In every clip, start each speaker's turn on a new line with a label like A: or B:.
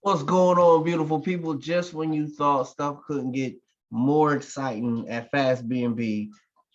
A: What's going on, beautiful people? Just when you thought stuff couldn't get more exciting at FastBNB,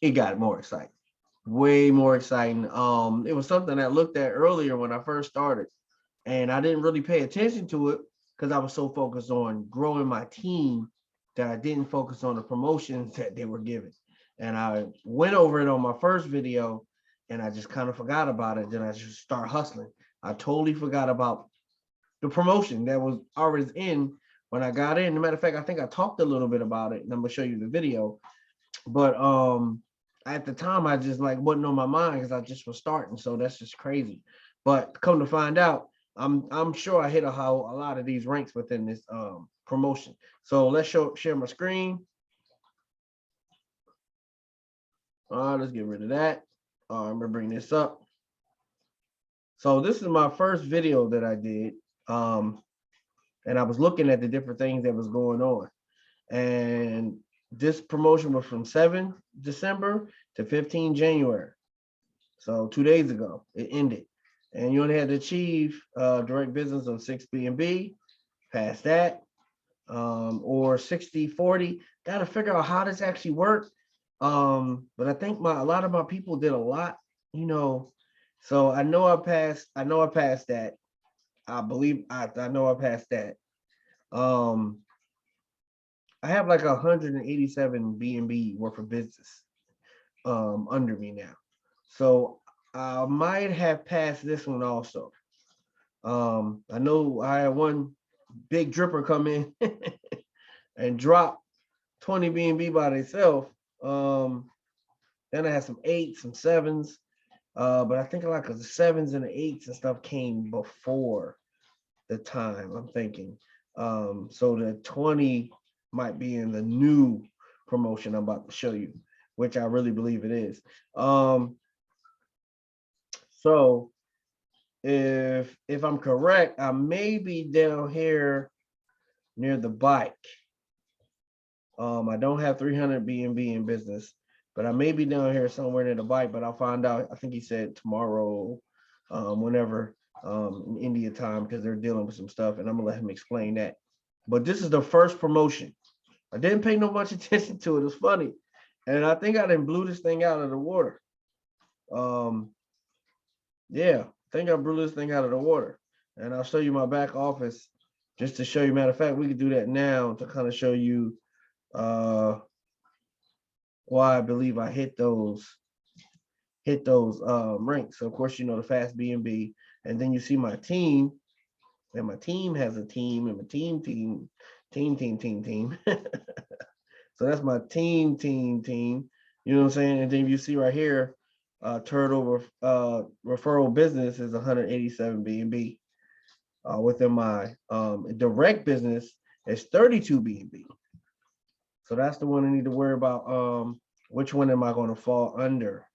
A: it got more exciting. Way more exciting. It was something I looked at earlier when I first started, and I didn't really pay attention to it because I was so focused on growing my team that I didn't focus on the promotions that they were giving. And I went over it on my first video and I just kind of forgot about it. Then I just start hustling. I totally forgot about the promotion that was already in when I got in. As a matter of fact, I think I talked a little bit about it, and I'm gonna show you the video. But at the time, I just like wasn't on my mind because I just was starting. So that's just crazy. But come to find out, I'm sure I hit a lot of these ranks within this promotion. So let's share my screen. Let's get rid of that. I'm gonna bring this up. So this is my first video that I did. And I was looking at the different things that was going on. And this promotion was from 7 December to 15 January. So 2 days ago, it ended. And you only had to achieve direct business of 6BNB, past that, or 60-40. Got to figure out how this actually worked. But I think a lot of my people did a lot, so I know I passed that. I believe I know I passed that. I have like 187 BNB worth of business under me now. So I might have passed this one also. I know I had one big dripper come in and drop 20 BNB by themselves. Then I had some 8s, some 7s. But I think like the 7s and the 8s and stuff came before the time, I'm thinking. So the 20 might be in the new promotion I'm about to show you, which I really believe it is. So if I'm correct, I may be down here near the bike. I don't have 300 BNB in business, but I may be down here somewhere near the bike, but I'll find out. I think he said tomorrow, whenever in India time, because they're dealing with some stuff, and I'm gonna let him explain that. But this is the first promotion. I didn't pay no much attention to it. It's funny. And I think I didn't blew this thing out of the water. Yeah, I think I blew this thing out of the water. And I'll show you my back office just to show you. Matter of fact, we could do that now to kind of show you why I believe I hit those ranks. So of course, the FastBNB, and then you see my team, and my team has a team, and my team. So that's my team. You know what I'm saying? And then you see right here, turtle referral business is 187 BNB. Within my direct business is 32 BNB. So that's the one I need to worry about. Which one am I going to fall under?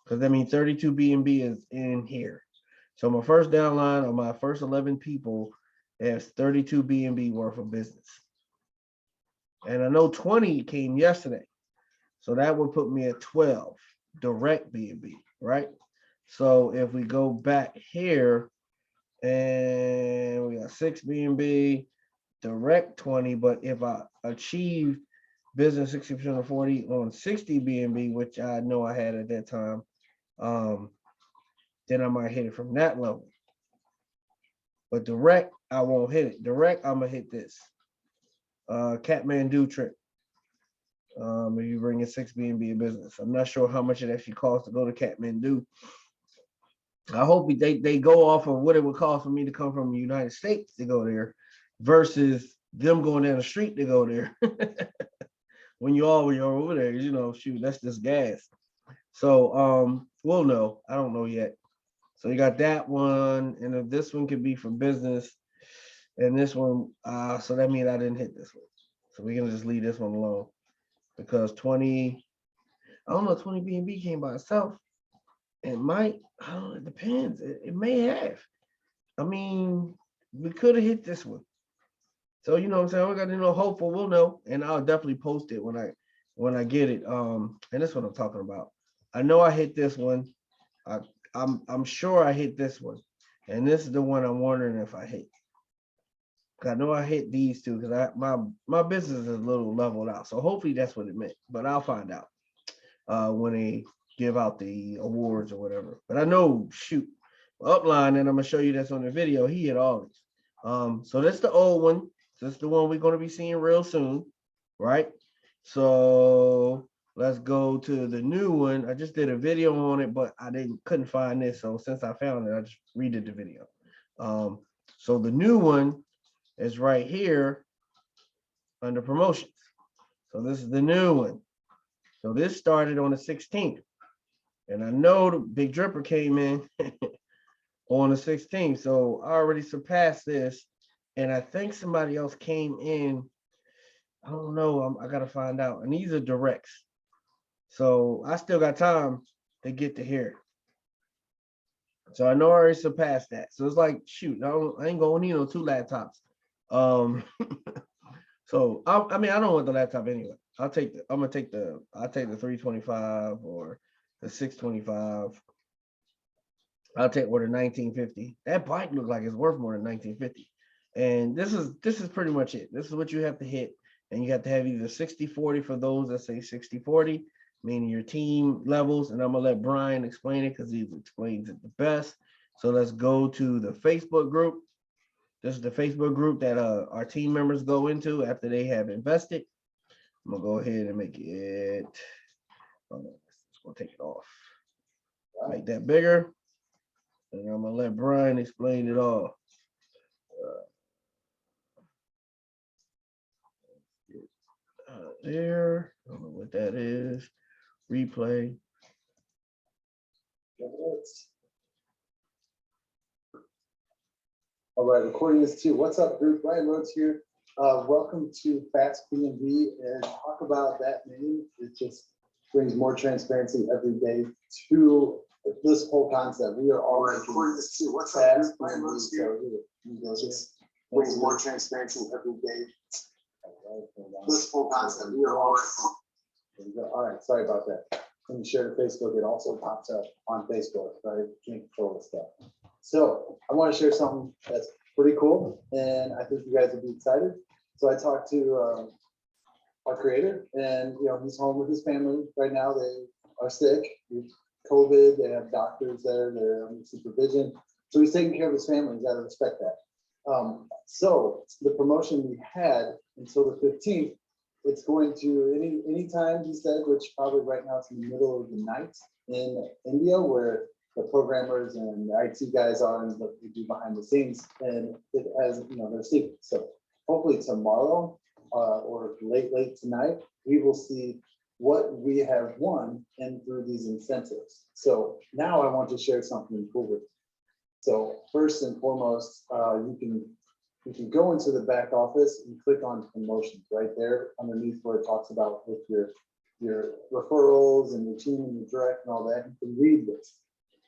A: Because I mean 32 BNB is in here. So my first downline of my first 11 people has 32 BNB worth of business. And I know 20 came yesterday. So that would put me at 12 direct BNB, right? So if we go back here and we got 6 BNB, direct 20, but if I achieve business 60% of 40 on 60 BNB, which I know I had at that time, then I might hit it from that level. But direct, I won't hit it. Direct, I'm gonna hit this. Kathmandu trip. If you bring in 6 BNB in business. I'm not sure how much it actually costs to go to Kathmandu. I hope they go off of what it would cost for me to come from the United States to go there versus them going down the street to go there. when you're over there, shoot, that's just gas. So we'll know. I don't know yet. So you got that one, and if this one could be for business, and this one, so that means I didn't hit this one. So we're gonna just leave this one alone because 20, I don't know, 20 BNB came by itself. It might, I don't know, it depends. It may have. I mean, we could have hit this one. So you know what I'm saying? We got to hopeful we'll know, and I'll definitely post it when I get it. And that's what I'm talking about. I know I hit this one. I'm sure I hit this one, and this is the one I'm wondering if I hit. I know I hit these two because my business is a little leveled out. So hopefully that's what it meant. But I'll find out when they give out the awards or whatever. But I know, shoot, upline, and I'm gonna show you that's on the video. He hit all these. So that's the old one. That's the one we're gonna be seeing real soon, right? So let's go to the new one. I just did a video on it, but I couldn't find this. So since I found it, I just redid the video. So the new one is right here under promotions. So this is the new one. So this started on the 16th. And I know the Big Dripper came in on the 16th. So I already surpassed this. And I think somebody else came in. I don't know. I got to find out. And these are directs. So I still got time to get to here. So I know I already surpassed that. So it's like, shoot, I ain't gonna need no 2 laptops. So I mean, I don't want the laptop anyway. I'll take the 325 or the 625. I'll take or the 1950. That bike looked like it's worth more than 1950. And this is pretty much it. This is what you have to hit. And you have to have either 60-40 for those that say 60-40, meaning your team levels. And I'm gonna let Brian explain it because he explains it the best. So let's go to the Facebook group. This is the Facebook group that our team members go into after they have invested. I'm gonna go ahead and make it. Let's go take it off. Make that bigger, and I'm gonna let Brian explain it all. There. I don't know what that is. Replay.
B: All right, recording this too. What's up, group? Brian Rhodes here. Welcome to FastBNB, and talk about that name. It just brings more transparency every day to this whole concept. We are all recording this too. What's up, group? Brian Rhodes here. It just brings more transparency every day. This whole concept. We are all. All right, sorry about that. When you share to Facebook, it also pops up on Facebook, right? You can't control this stuff. So I want to share something that's pretty cool, and I think you guys will be excited. So I talked to our creator, and he's home with his family right now. They are sick with COVID. They have doctors there. They're under supervision. So he's taking care of his family. You got to respect that. So the promotion we had until the 15th, it's going to anytime, he said, which probably right now it's in the middle of the night in India, where the programmers and the IT guys are and what we do behind the scenes, and it has their secrets. So hopefully tomorrow or late tonight, we will see what we have won and through these incentives. So now I want to share something cool with you. So first and foremost, you can go into the back office and click on promotions right there underneath where it talks about with your referrals and your team and your direct and all that. You can read this.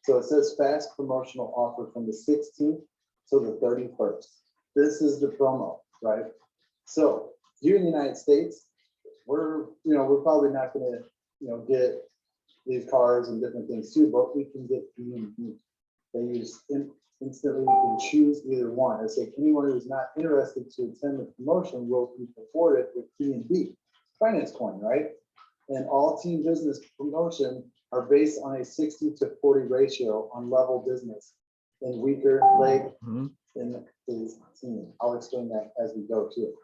B: So it says fast promotional offer from the 16th to the 31st. This is the promo, right? So here in the United States, we're probably not going to get these cars and different things too, but we can get BNB. They use instantly. You can choose either one. I say anyone who's not interested to attend the promotion will be rewarded with BNB, Binance Coin, right? And all team business promotion are based on a 60-40 ratio on level business and weaker leg in his team. I'll explain that as we go to it.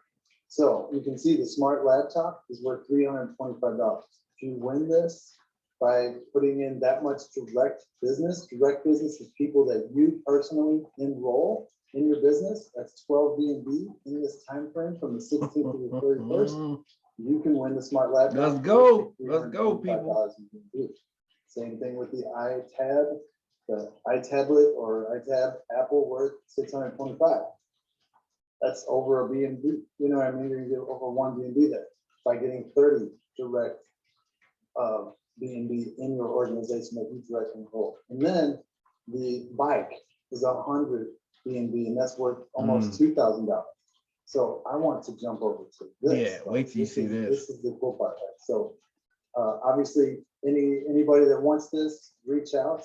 B: So you can see the smart laptop is worth $325. If you win this by putting in that much direct business is people that you personally enroll in your business. That's 12 BNB in this time frame from the 16th to the 31st. You can win the smart laptop.
A: Let's go, people.
B: Same thing with the iTablet or iTab Apple worth 625. That's over a BNB. You know what I mean? You're gonna get over 1 BNB there by getting 30 direct BNB in your organization that you direct control. And then the bike is 100 BNB, and that's worth almost $2,000. So I want to jump over to this.
A: Yeah, wait till you see this.
B: This is the cool part. Right? So obviously, anybody that wants this, reach out.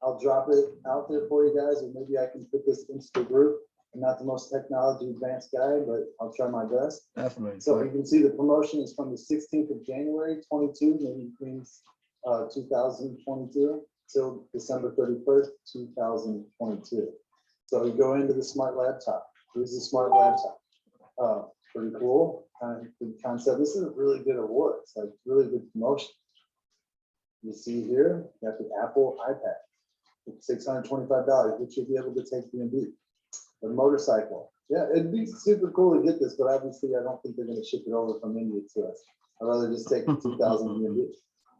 B: I'll drop it out there for you guys, or maybe I can put this into the group. I'm not the most technology advanced guy, but I'll try my best.
A: Definitely.
B: So you can see the promotion is from the 16th of January, 22, maybe Queens, 2022 till December 31st, 2022. So you go into the smart laptop. Here's the smart laptop. Pretty cool. Good concept. This is a really good award. It's like really good promotion. You see here, you got the Apple iPad, $625, which you'll be able to take BNB. The motorcycle. Yeah, it'd be super cool to get this, but obviously I don't think they're going to ship it over from India to us. I'd rather just take 2,000 BNB,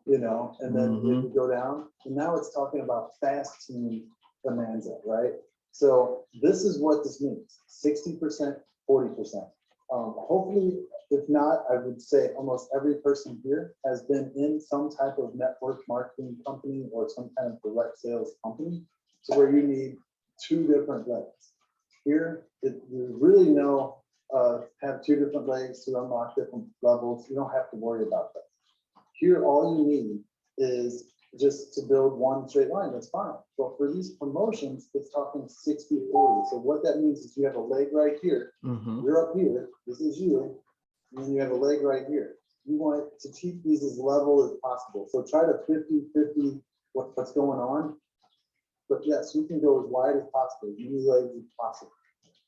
B: you know, and then if you go down, and now it's talking about fast team bonanza, right? So this is what this means, 60%, 40%. Hopefully, if not, I would say almost every person here has been in some type of network marketing company or some kind of direct sales company, so where you need two different legs. Here, you really know, have two different legs to unlock different levels. You don't have to worry about that. Here, all you need is just to build one straight line. That's fine. But for these promotions, it's talking 60-40. So what that means is you have a leg right here. You're up here. This is you. And then you have a leg right here. You want to keep these as level as possible. So try to 50-50 what's going on. But yes, you can go as wide as possible, as many legs as possible.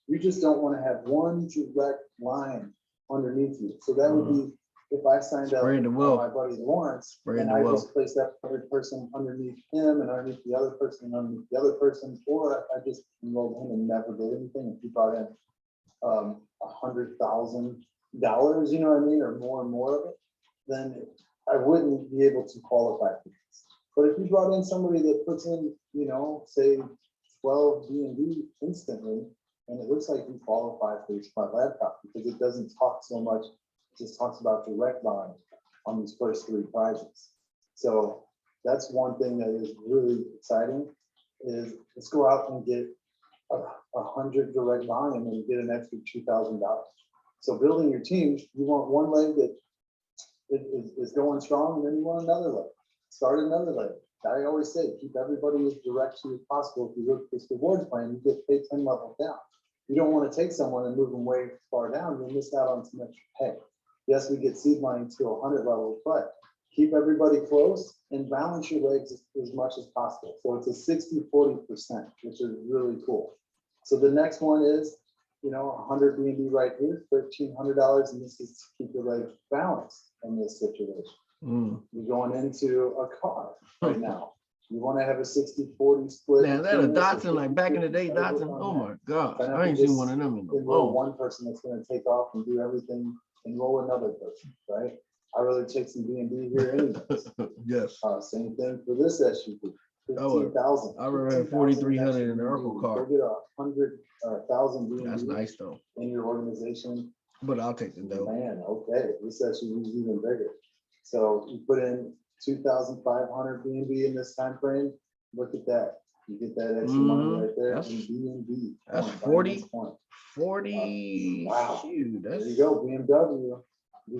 B: You just don't want to have one direct line underneath you. So that would be if I signed up with my buddy Lawrence, and I just placed that other person underneath him and underneath the other person and underneath the other person, or I just enrolled him and never did anything. If he brought in $100,000, you know what I mean, or more and more of it, then I wouldn't be able to qualify for this. But if you brought in somebody that puts in, you know, say 12 BNB instantly, and it looks like you qualify for your smart laptop because it doesn't talk so much, it just talks about direct volume on these first three prizes. So that's one thing that is really exciting is let's go out and get 100 direct volume and get an extra $2,000. So building your team, you want one leg that is going strong, and then you want another leg. Start another leg. I always say, keep everybody as direct as possible. If you look at this rewards plan, you get paid 10 levels down. You don't want to take someone and move them way far down. You'll miss out on some extra pay. Yes, we get seed money to 100 levels, but keep everybody close and balance your legs as much as possible. So it's a 60-40%, which is really cool. So the next one is, you know, 100 BNB right here, $1,300, and this is to keep your legs balanced in this situation. You're going into a car right now. You want to have a 60-40 split.
A: Now that a Datsun like back in the day, Datsun. Oh my gosh, I ain't seen one of them in the
B: world. One person that's going to take off and do everything, enroll another person, right? I really take some BNB here anyways.
A: Yes.
B: Same thing for this SUV. 15,000.
A: I remember 4,300 in the Urkel car.
B: Go get 100,000 BNB.
A: That's nice though.
B: In your organization.
A: But I'll take the dough.
B: Man, okay, this SUV is even bigger. So you put in 2,500 BNB in this time frame. Look at that. You get that extra money right there.
A: That's,
B: BNB.
A: That's 40. 40.
B: Wow.
A: Shoot, that's,
B: there you go. BMW.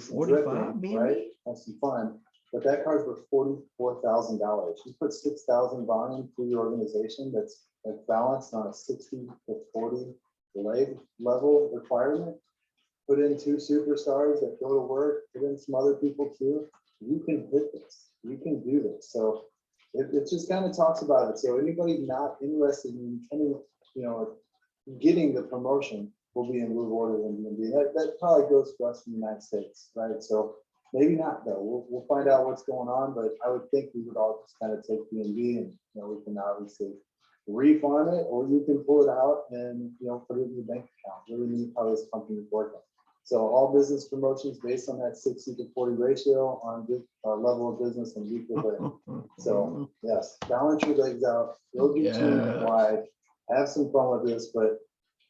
A: 45 BNB.
B: Right? Have some fun. But that car's worth $44,000. You put 6,000 volume through your organization that's balanced on a 60-40 leg level requirement. Put in 2 superstars that go to work, put in some other people too. You can hit this, you can do this. So it just kind of talks about it. So anybody not interested in getting the promotion will be rewarded in BNB. That probably goes for us in the United States, right? So maybe not though. We'll find out what's going on, but I would think we would all just kind of take BNB and we can obviously refarm it, or you can pull it out and put it in your bank account. Really neat how this company is working. So all business promotions based on that 60-40 ratio on level of business and week of day. So yes, balance your legs out, build your team wide, have some fun with this, but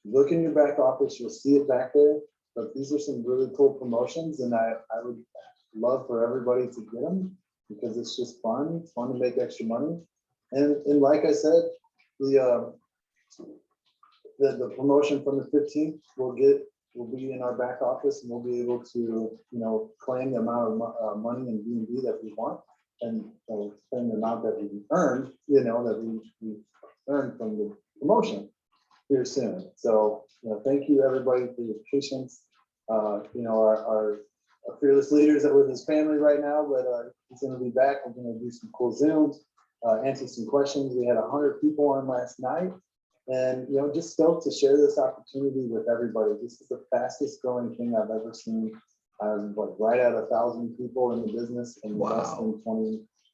B: look in your back office, you'll see it back there. But these are some really cool promotions, and I would love for everybody to get them because it's just fun. It's fun to make extra money. And like I said, the promotion from the 15th will be in our back office, and we'll be able to claim the amount of money and BNB that we want, and claim the amount that we earned, that we earned from the promotion. here soon. So, thank you everybody for your patience. Our fearless leaders that with his family right now, but he's going to be back. We're going to do some cool Zooms, answer some questions. We had 100 people on last night, and just stoked to share this opportunity with everybody. This is the fastest growing thing I've ever seen. Right at 1,000 people in the business in less than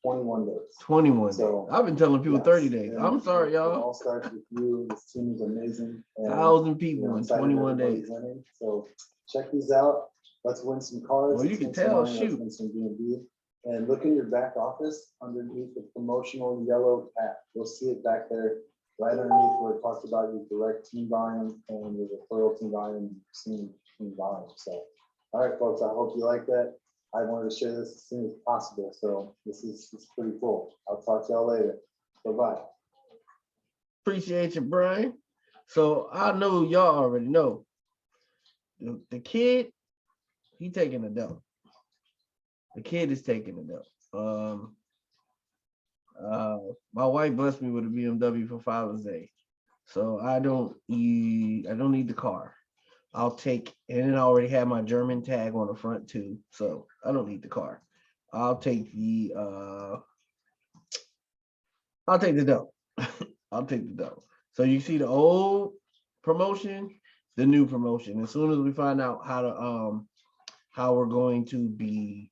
B: 21 days.
A: 21
B: So,
A: days. I've been telling people 30 days. I'm sorry, y'all.
B: It all starts with you. This team is amazing.
A: 1,000 people in 21 days.
B: Winning. So check these out. Let's win some cars.
A: Well, you can tell, shoot.
B: Let's win some BNB. And look in your back office underneath the promotional yellow tab. You'll see it back there, right underneath where it talks about your direct team volume and your referral team volume, team volume. So, all right, folks, I hope you like that. I wanted to share this as soon as possible. So this is pretty cool. I'll talk to y'all later. Bye-bye.
A: Appreciate you, Brian. So I know y'all already know. The kid, he taking a dump. The kid is taking a dump. My wife blessed me with a BMW for Father's Day. So I don't need the car. I'll take, and I already have my German tag on the front too, so I don't need the car. I'll take the dough. I'll take the dough. So you see the old promotion, the new promotion. As soon as we find out how we're going to be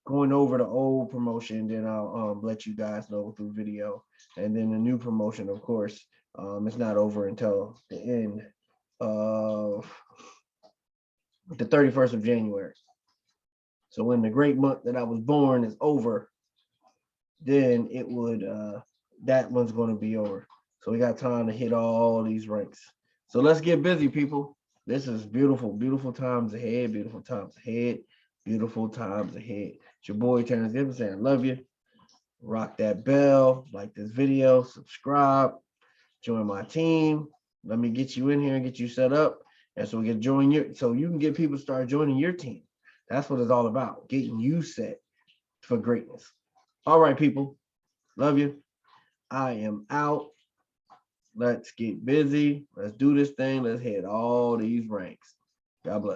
A: going over the old promotion, then I'll let you guys know through video. And then the new promotion, of course, it's not over until the end of the 31st of January. So when the great month that I was born is over, then it would that one's going to be over. So we got time to hit all these ranks. So let's get busy, people. This is beautiful, beautiful times ahead, beautiful times ahead, beautiful times ahead. It's your boy Terrence Gibbons saying love you. Rock that bell, like this video, subscribe, join my team. Let me get you in here and get you set up. And so we can join you, so you can get people to start joining your team. That's what it's all about, getting you set for greatness. All right, people. Love you. I am out. Let's get busy. Let's do this thing. Let's hit all these ranks. God bless.